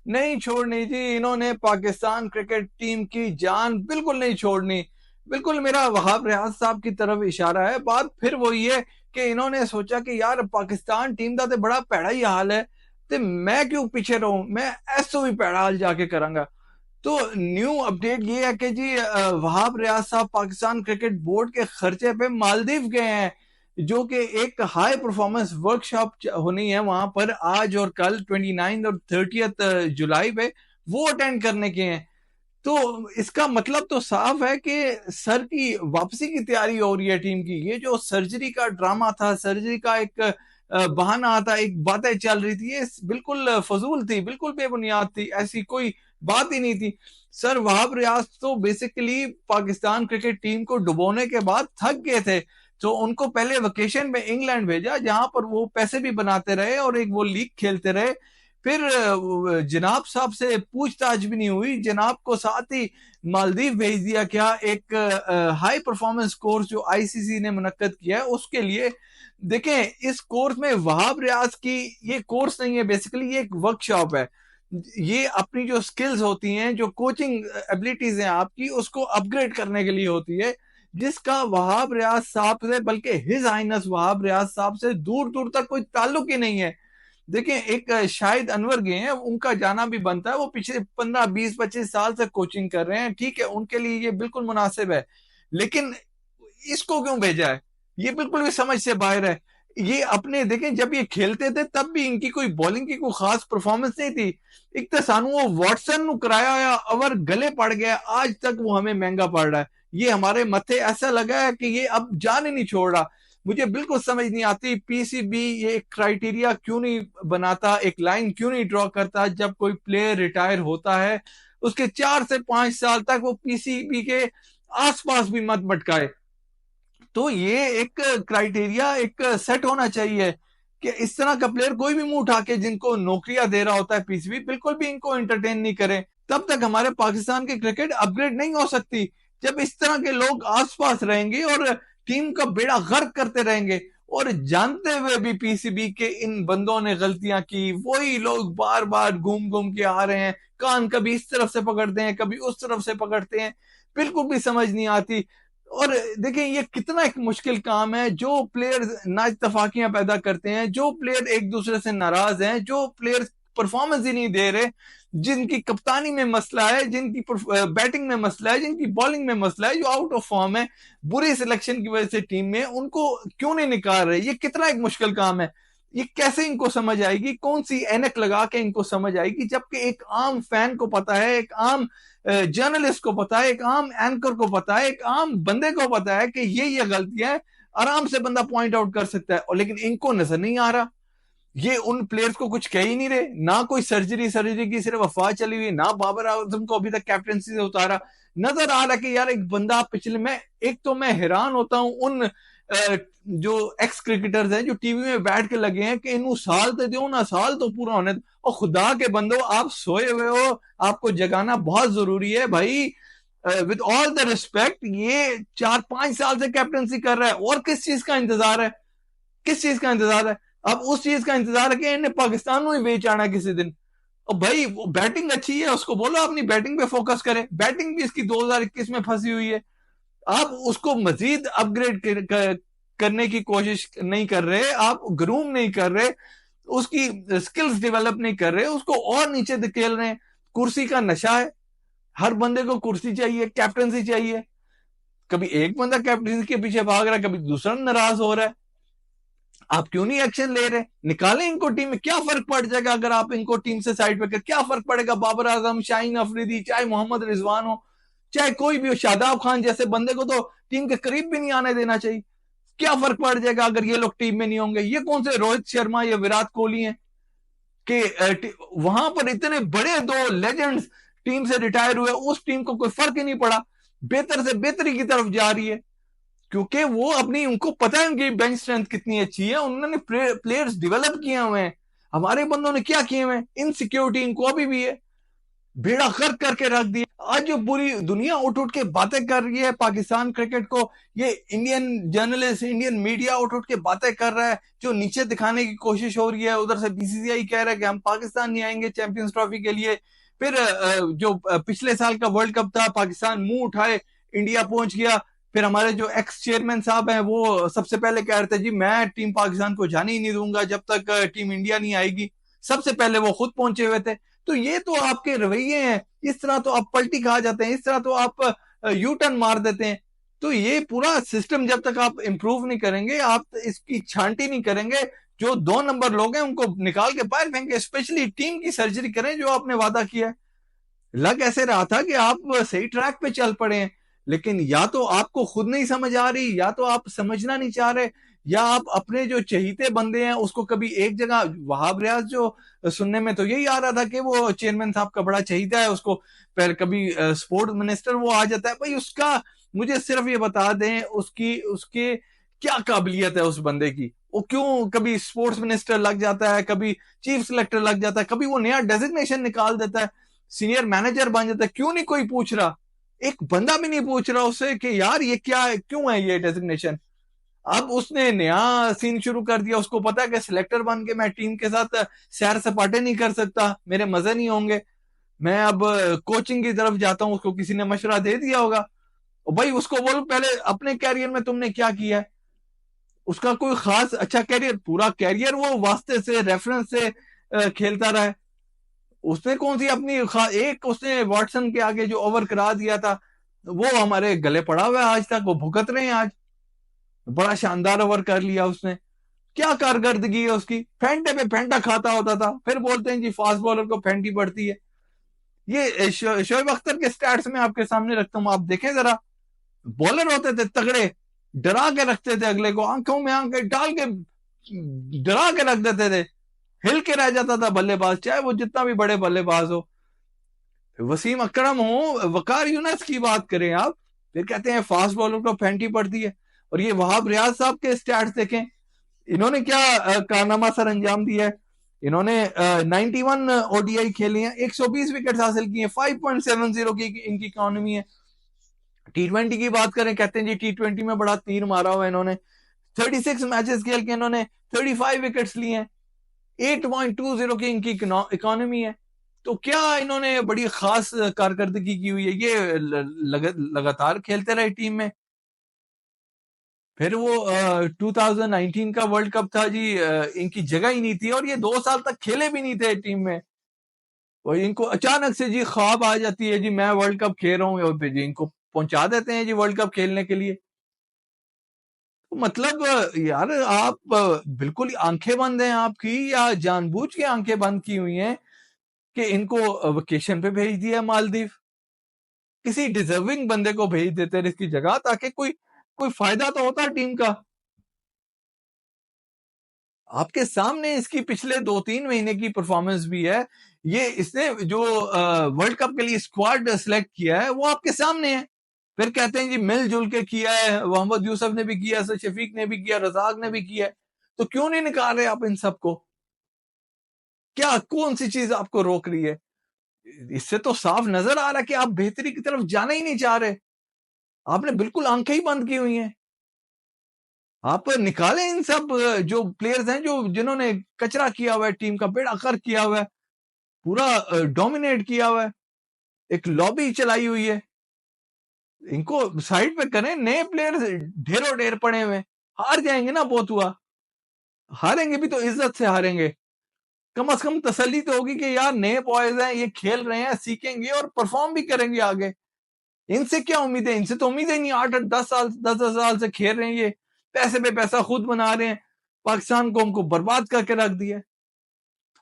नहीं छोड़नी जी, इन्होंने पाकिस्तान क्रिकेट टीम की जान बिल्कुल नहीं छोड़नी। बिल्कुल मेरा वहाब रियाज साहब की तरफ इशारा है। बात फिर वही है कि इन्होंने सोचा कि यार पाकिस्तान टीम का तो बड़ा भैड़ा ही हाल है, तो मैं क्यों पीछे रहूं, मैं ऐसो भी भैड़ा हाल जाके करांगा। तो न्यू अपडेट ये है कि जी वहाब रियाज साहब पाकिस्तान क्रिकेट बोर्ड के खर्चे पे मालदीव गए हैं, जो कि एक हाई परफॉर्मेंस वर्कशॉप होनी है वहां पर आज और कल 29 और 30 जुलाई पे, वो अटेंड करने के हैं। तो इसका मतलब तो साफ है कि सर की वापसी की तैयारी हो रही है टीम की। ये जो सर्जरी का ड्रामा था, सर्जरी का एक बहाना था, एक बातें चल रही थी, ये बिल्कुल फजूल थी, बिल्कुल बेबुनियाद थी, ऐसी कोई बात ही नहीं थी। सर वहाब रियाज तो बेसिकली पाकिस्तान क्रिकेट टीम को डुबोने के बाद थक गए थे, तो उनको पहले वेकेशन में इंग्लैंड भेजा, जहां पर वो पैसे भी बनाते रहे और एक वो लीग खेलते रहे। फिर जनाब साहब से पूछताछ भी नहीं हुई, जनाब को साथ ही मालदीव भेज दिया। क्या एक हाई परफॉर्मेंस कोर्स जो आईसीसी ने मुनक्कद किया है उसके लिए। देखें इस कोर्स में वहाब रियाज की, ये कोर्स नहीं है, बेसिकली ये एक वर्कशॉप है। ये अपनी जो स्किल्स होती हैं, जो कोचिंग एबिलिटीज हैं आपकी, उसको अपग्रेड करने के लिए होती है, जिसका वहाब रियाज साहब से, बल्कि हिज हाइनेस वहाब रियाज साहब से दूर दूर तक कोई ताल्लुक ही नहीं है। देखिए एक शाहिद अनवर गए हैं, उनका जाना भी बनता है, वो पिछले 15 20 25 साल से कोचिंग कर रहे हैं, ठीक है, उनके लिए ये बिल्कुल मुनासिब है। लेकिन इसको क्यों भेजा है, ये बिल्कुल भी समझ से बाहर है। ये अपने देखें, जब ये खेलते थे तब भी इनकी कोई बॉलिंग की कोई खास परफॉर्मेंस नहीं थी। एक तो सानू वो वॉटसन नु कराया या अवर गले पड़ गया, आज तक वो हमें महंगा पड़ रहा है। ये हमारे मथे ऐसा लगा है कि ये अब जान ही नहीं छोड़ रहा। मुझे बिल्कुल समझ नहीं आती पीसीबी ये क्राइटेरिया क्यों नहीं बनाता, एक लाइन क्यों नहीं ड्रॉ करता, जब कोई प्लेयर रिटायर होता है उसके 4 से 5 साल तक वो पीसीबी के आसपास भी मत भटकाए। तो ये एक क्राइटेरिया एक सेट होना चाहिए कि इस तरह का प्लेयर कोई भी मुंह उठा के, जिनको नौकरियां दे रहा होता है पीसीबी, बिल्कुल भी इनको एंटरटेन नहीं करे। तब तक हमारे पाकिस्तान की क्रिकेट अपग्रेड नहीं हो सकती, जब इस तरह के लोग आसपास रहेंगे और टीम का बेड़ा गर्क करते रहेंगे। और जानते हुए भी पीसीबी के इन बंदों ने गलतियां की, वही लोग बार बार घूम घूम के आ रहे हैं, कान कभी इस तरफ से पकड़ते हैं, कभी उस तरफ से पकड़ते हैं, बिल्कुल भी समझ नहीं आती। और देखिए ये कितना एक मुश्किल काम है, जो प्लेयर ना इत्तफाकियां पैदा करते हैं, जो प्लेयर एक दूसरे से नाराज हैं, जो प्लेयर परफॉर्मेंस ही नहीं दे रहे, जिनकी कप्तानी में मसला है, जिनकी बैटिंग में मसला है, जिनकी बॉलिंग में मसला है, जो आउट ऑफ फॉर्म है, बुरी सिलेक्शन की वजह से टीम में, उनको क्यों नहीं निकाल रहे। ये कितना एक मुश्किल काम है। ये कैसे इनको समझ आएगी, कौन सी एनक लगा के इनको समझ आएगी, जबकि एक आम फैन को पता है, एक आम जर्नलिस्ट को पता है, एक आम एंकर को पता है, एक आम बंदे को पता है कि ये गलतियां है, आराम से बंदा पॉइंट आउट कर सकता है। और लेकिन इनको नजर नहीं आ रहा। ये उन प्लेयर्स को कुछ कह ही नहीं रहे, ना कोई सर्जरी सर्जरी की सिर्फ अफवाह चली हुई, ना बाबर आजम को अभी तक कैप्टनसी से उतारा। नजर आ रहा कि यार एक बंदा पिछले, मैं एक तो मैं हैरान होता हूं उन जो एक्स क्रिकेटर्स हैं जो टीवी में बैठ के लगे हैं कि इनू साल तो दो ना, साल तो पूरा होने दो। और खुदा के बंदो आप सोए हुए हो, आपको जगाना बहुत जरूरी है भाई। विद ऑल द रिस्पेक्ट, ये 4 5 साल से कैप्टनसी कर रहा है, और किस चीज का इंतजार है, किस चीज का इंतजार है। अब उस चीज का इंतजार है कि इन्हें पाकिस्तान में ही बेच आना किसी दिन। और भाई वो बैटिंग अच्छी है, उसको बोलो अपनी बैटिंग पे फोकस करे, बैटिंग भी इसकी 2021 में फंसी हुई है। आप उसको मजीद अपग्रेड करने की कोशिश नहीं कर रहे, आप ग्रूम नहीं कर रहे, उसकी स्किल्स डेवलप नहीं कर रहे, उसको और नीचे धकेल रहे हैं। कुर्सी का नशा है, हर बंदे को कुर्सी चाहिए, कैप्टनसी चाहिए। कभी एक बंदा कैप्टनसी के पीछे भाग रहा है, कभी दूसरा नाराज हो रहा है। आप क्यों नहीं एक्शन ले रहे, निकालें इनको टीम में। क्या फर्क पड़ जाएगा अगर आप इनको टीम से साइड पे कर, क्या फर्क पड़ेगा। बाबर आजम, शाहीन अफरीदी, चाहे मोहम्मद रिजवान हो, चाहे कोई भी हो, शादाब खान जैसे बंदे को तो टीम के करीब भी नहीं आने देना चाहिए। क्या फर्क पड़ जाएगा अगर ये लोग टीम में नहीं होंगे। ये कौन से रोहित शर्मा या विराट कोहली हैं कि वहां पर इतने बड़े दो लेजेंड्स टीम से रिटायर हुए, उस टीम को कोई फर्क ही नहीं पड़ा, बेहतर से बेहतरी की तरफ जा रही है। क्योंकि वो अपनी, उनको पता है उनकी बेंच स्ट्रेंथ कितनी अच्छी है, उन्होंने प्लेयर्स डेवलप किए हुए हैं। हमारे बंदों ने क्या किए हुए हैं, इनसिक्योरिटी इनको अभी भी है। बेड़ा गर्क करके रख दिया। आज जो पूरी दुनिया उठ उठ के बातें कर रही है पाकिस्तान क्रिकेट को, ये इंडियन जर्नलिस्ट, इंडियन मीडिया उठ उठ के बातें कर रहा है, जो नीचे दिखाने की कोशिश हो रही है। उधर से बीसीसीआई कह रहा है कि हम पाकिस्तान नहीं आएंगे चैंपियंस ट्रॉफी के लिए। फिर जो पिछले साल का वर्ल्ड कप था, पाकिस्तान मुंह उठाए इंडिया पहुंच गया। फिर हमारे जो एक्स चेयरमैन साहब हैं वो सबसे पहले कह रहे थे जी मैं टीम पाकिस्तान को जाने ही नहीं दूंगा जब तक टीम इंडिया नहीं आएगी। सबसे पहले वो खुद पहुंचे हुए थे। तो ये तो आपके रवैये हैं, इस तरह तो आप पलटी खा जाते हैं, इस तरह तो आप यू टर्न मार देते हैं। तो ये पूरा सिस्टम जब तक आप इंप्रूव नहीं करेंगे, आप इसकी छांटी नहीं करेंगे, जो 2 नंबर लोग हैं उनको निकाल के बाहर फेंके, स्पेशली टीम की सर्जरी करें जो आपने वादा किया है। लग ऐसे रहा था कि आप सही ट्रैक पे चल पड़े हैं, लेकिन या तो आपको खुद नहीं समझ आ रही, या तो आप समझना नहीं चाह रहे, या आप अपने जो चहीते बंदे हैं उसको कभी एक जगह, वहाब रियाज जो सुनने में तो यही आ रहा था कि वो चेयरमैन साहब का बड़ा चहीता है, उसको फिर कभी स्पोर्ट्स मिनिस्टर वो आ जाता है। भाई उसका मुझे सिर्फ ये बता दें उसकी उसके क्या काबिलियत है उस बंदे की। वो क्यों कभी स्पोर्ट्स मिनिस्टर लग जाता है, कभी चीफ सिलेक्टर लग जाता है, कभी वो नया डेजिग्नेशन निकाल देता है, सीनियर मैनेजर बन जाता है। क्यों नहीं कोई पूछ रहा, एक बंदा भी नहीं पूछ रहा उससे कि यार ये क्या है, क्यों है ये डेजिग्नेशन। अब उसने नया सीन शुरू कर दिया, उसको पता है कि सिलेक्टर बन के मैं टीम के साथ सैर सपाटे नहीं कर सकता, मेरे मजे नहीं होंगे, मैं अब कोचिंग की तरफ जाता हूं। उसको किसी ने मशवरा दे दिया होगा। और भाई उसको बोलो पहले अपने कैरियर में तुमने क्या किया है। उसका कोई खास अच्छा कैरियर, पूरा कैरियर वो वास्ते से रेफरेंस से खेलता रहा है। उसने कौन सी अपनी एक उसने वॉटसन के आगे जो ओवर करा दिया था, वो हमारे गले पड़ा हुआ है आज तक, वो भुगत रहे हैं आज। बड़ा शानदार ओवर कर लिया उसने, क्या कारकर्दगी है उसकी, फेंटे पे फेंटा खाता होता था, फिर बोलते हैं जी फास्ट बॉलर को फेंटी पड़ती है। ये शोएब अख्तर के स्टैट्स में आपके सामने रखता हूं, आप देखें जरा। बॉलर होते थे तगड़े, डरा के रखते थे, अगले को आंखों में आंखें डाल के डरा के रख देते थे, हिल के रह जाता था बल्लेबाज, चाहे वो जितना भी बड़े बल्लेबाज हो। वसीम अकरम हो, वकार यूनस की बात करें आप, फिर कहते हैं फास्ट बॉलर को फेंटी पड़ती है। और ये वहाब रियाज साहब के स्टैट्स देखें, इन्होंने क्या कारनामा सर अंजाम दिया है। इन्होंने 91 ओडीआई खेली हैं, 120 विकेट हासिल किए हैं, 5.70 की इनकी इकोनॉमी है। T20 की बात करें, कहते हैं जी T20 में बड़ा तीर मारा हुआ है इन्होंने, 36 मैचेस खेल के इन्होंने 35 विकेट्स लिए हैं, 8.20 की इनकी इकोनॉमी है। तो क्या इन्होंने बड़ी खास कारकर्दगी की हुई है, ये लगातार खेलते रहे टीम में। फिर वो 2019 का वर्ल्ड कप था जी, इनकी जगह ही नहीं थी, और ये 2 साल तक खेले भी नहीं थे टीम में। और इनको अचानक से जी ख्वाब आ जाती है जी मैं वर्ल्ड कप खेल रहा हूँ, और फिर जी इनको पहुंचा देते हैं जी वर्ल्ड कप खेलने के लिए। तो मतलब यार आप बिल्कुल आंखें बंद हैं आपकी, या जानबूझ के आंखें बंद की हुई हैं कि इनको वेकेशन पे भेज दिया मालदीव। किसी डिजर्विंग बंदे को भेज देते हैं इसकी जगह, ताकि कोई कोई फायदा तो होता टीम का। आपके सामने इसकी पिछले 2-3 महीने की परफॉर्मेंस भी है। ये इसने जो वर्ल्ड कप के लिए स्क्वाड सेलेक्ट किया है वो आपके सामने है। फिर कहते हैं जी मिलजुल के किया है, मोहम्मद यूसुफ ने भी किया, शफीक ने भी किया, रजाक ने भी किया है। तो क्यों नहीं निकाल रहे आप इन सबको, क्या कौन सी चीज आपको रोक रही है। इससे तो साफ नजर आ रहा है कि आप बेहतरी की तरफ जाना ही नहीं चाह रहे, आपने बिल्कुल आंखें ही बंद की हुई हैं। आप निकालें इन सब जो प्लेयर्स हैं जो जिन्होंने कचरा किया हुआ है, टीम का बेड़ा गर्क किया हुआ है, पूरा डोमिनेट किया हुआ है, एक लॉबी चलाई हुई है। इनको साइड पे करें, नए प्लेयर्स ढेरों ढेर पड़े हुए। हार जाएंगे ना बहुत हुआ, हारेंगे भी तो इज्जत से हारेंगे। कम से कम तसल्ली तो होगी कि यार नए बॉयज हैं, ये खेल रहे हैं, सीखेंगे और परफॉर्म भी करेंगे आगे। इनसे क्या उम्मीद है, इनसे तो उम्मीद ही नहीं। 8-8 10 साल 10-10 साल से खेल रहे हैं, ये पैसे पे पैसा खुद बना रहे हैं, पाकिस्तान को हमको बर्बाद करके रख दिया।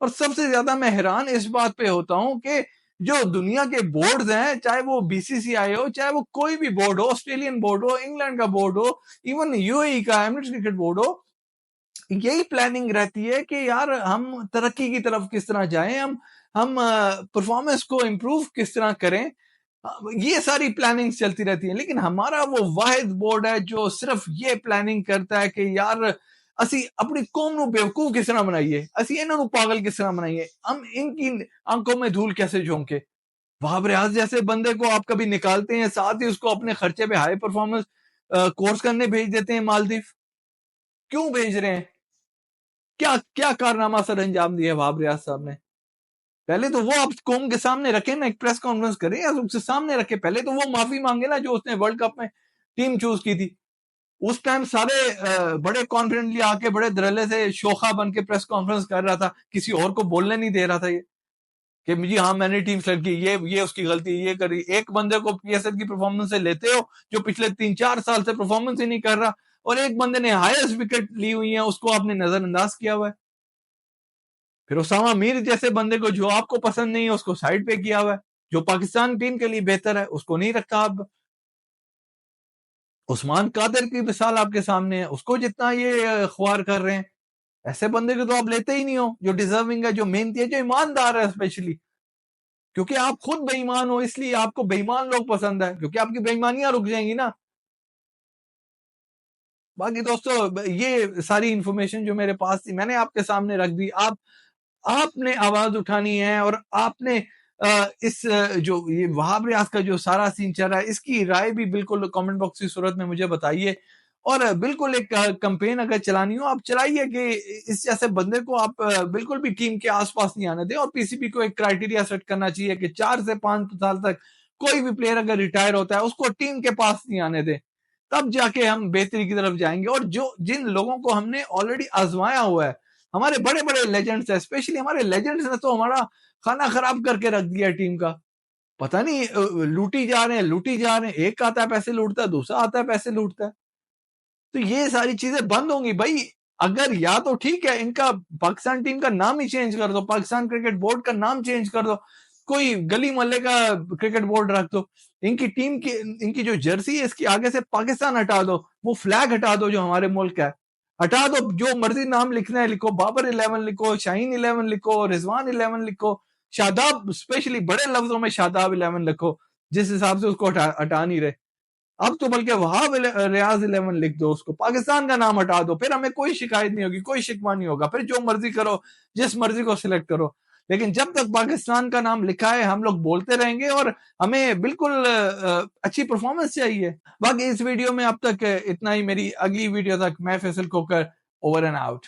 और सबसे ज्यादा मैं हैरान इस बात पे होता हूं कि जो दुनिया के बोर्ड्स हैं, चाहे वो बीसीसीआई हो, चाहे वो कोई भी बोर्ड हो, ऑस्ट्रेलियन बोर्ड हो, इंग्लैंड का बोर्ड हो, इवन यूएई का एमिरेट्स क्रिकेट बोर्ड हो, यही प्लानिंग रहती है कि यार हम तरक्की की तरफ किस तरह जाएं, हम परफॉर्मेंस को इम्प्रूव किस तरह करें। ये सारी प्लानिंग चलती रहती है। लेकिन हमारा वो वाहिद बोर्ड है जो सिर्फ ये प्लानिंग करता है कि यार असी अपनी कौम नू बेवकूफ किस तरह बनाइए, असी इन्हों पागल किस तरह बनाइए, हम इनकी आंखों में धूल कैसे झोंके। वहाब रियाज जैसे बंदे को आप कभी निकालते हैं, साथ ही उसको अपने खर्चे पे हाई परफॉर्मेंस कोर्स करने भेज देते हैं मालदीव। क्यों भेज रहे हैं? क्या क्या कारनामा सर अंजाम दिया वहाब रियाज साहब ने? पहले तो वो आप कौम के सामने रखे ना, एक प्रेस कॉन्फ्रेंस करें या उसके सामने रखे, पहले तो वो माफी मांगे ना जो उसने वर्ल्ड कप में टीम चूज की थी। उस टाइम सारे बड़े कॉन्फिडेंटली आके बड़े धड़ल्ले से शोखा बन के प्रेस कॉन्फ्रेंस कर रहा था, किसी और को बोलने नहीं दे रहा था ये कि जी हाँ मैंने टीम सेलेक्ट की, ये उसकी गलती, ये करी। एक बंदे को पीएसएल की परफॉर्मेंस से लेते हो जो पिछले 3-4 साल से परफॉर्मेंस ही नहीं कर रहा, और एक बंदे ने हाईएस्ट विकेट ली हुई है, उसको आपने नजरअंदाज किया हुआ है। फिर उसामा मीर जैसे बंदे को जो आपको पसंद नहीं है उसको साइड पे किया हुआ है, जो पाकिस्तान टीम के लिए बेहतर है उसको नहीं रखा आप। उस्मान कादिर की मिसाल आपके सामने है, उसको जितना ये ख्वार कर रहे हैं, ऐसे बंदे को तो आप लेते ही नहीं हो, जो डिजर्विंग है, जो मेहनती है, जो ईमानदार है स्पेशली। क्योंकि आप खुद बेईमान हो इसलिए आपको बेईमान लोग पसंद है, क्योंकि आपकी बेईमानियां रुक जाएंगी ना। बाकी दोस्तों ये सारी इंफॉर्मेशन जो मेरे पास थी मैंने आपके सामने रख दी। आपने आवाज उठानी है और आपने इस जो ये वहाब रियाज का जो सारा सीन चल रहा है इसकी राय भी बिल्कुल कमेंट बॉक्स की सूरत में मुझे बताइए। और बिल्कुल एक कैंपेन अगर चलानी हो आप चलाइए कि इस जैसे बंदे को आप बिल्कुल भी टीम के आसपास नहीं आने दें। और पीसीबी को एक क्राइटेरिया सेट करना चाहिए कि 4 से 5 साल तक कोई भी प्लेयर अगर रिटायर होता है उसको टीम के पास नहीं आने दें, तब जाके हम बेहतरी की तरफ जाएंगे। और जो जिन लोगों को हमने ऑलरेडी आजमाया हुआ है, हमारे बड़े बड़े लेजेंड्स है, स्पेशली हमारे लेजेंड्स ने तो हमारा खाना खराब करके रख दिया टीम का। पता नहीं लूटी जा रहे हैं, लूटी जा रहे हैं। एक आता है पैसे लूटता है, दूसरा आता है पैसे लूटता है। तो ये सारी चीजें बंद होंगी भाई। अगर या तो ठीक है इनका पाकिस्तान टीम का नाम ही चेंज कर दो, पाकिस्तान क्रिकेट बोर्ड का नाम चेंज कर दो, कोई गली मोहल्ले का क्रिकेट बोर्ड रख दो। इनकी टीम की इनकी जो जर्सी है इसकी आगे से पाकिस्तान हटा दो, वो फ्लैग हटा दो जो हमारे मुल्क का है, हटा दो। जो मर्जी नाम लिखना है लिखो, बाबर 11 लिखो, शाहीन 11 लिखो, रिजवान 11 लिखो, शादाब स्पेशली बड़े लफ्जों में शादाब 11 लिखो, जिस हिसाब से उसको हटा नहीं रहे। अब तो बल्कि वहाब रियाज 11 लिख दो, उसको पाकिस्तान का नाम हटा दो, फिर हमें कोई शिकायत नहीं होगी, कोई शिकवा नहीं होगा। फिर जो मर्जी करो, जिस मर्जी को सिलेक्ट करो, लेकिन जब तक पाकिस्तान का नाम लिखा है हम लोग बोलते रहेंगे और हमें बिल्कुल अच्छी परफॉर्मेंस चाहिए। बाकी इस वीडियो में अब तक इतना ही। मेरी अगली वीडियो तक मैं Faisal Kokar, over and out.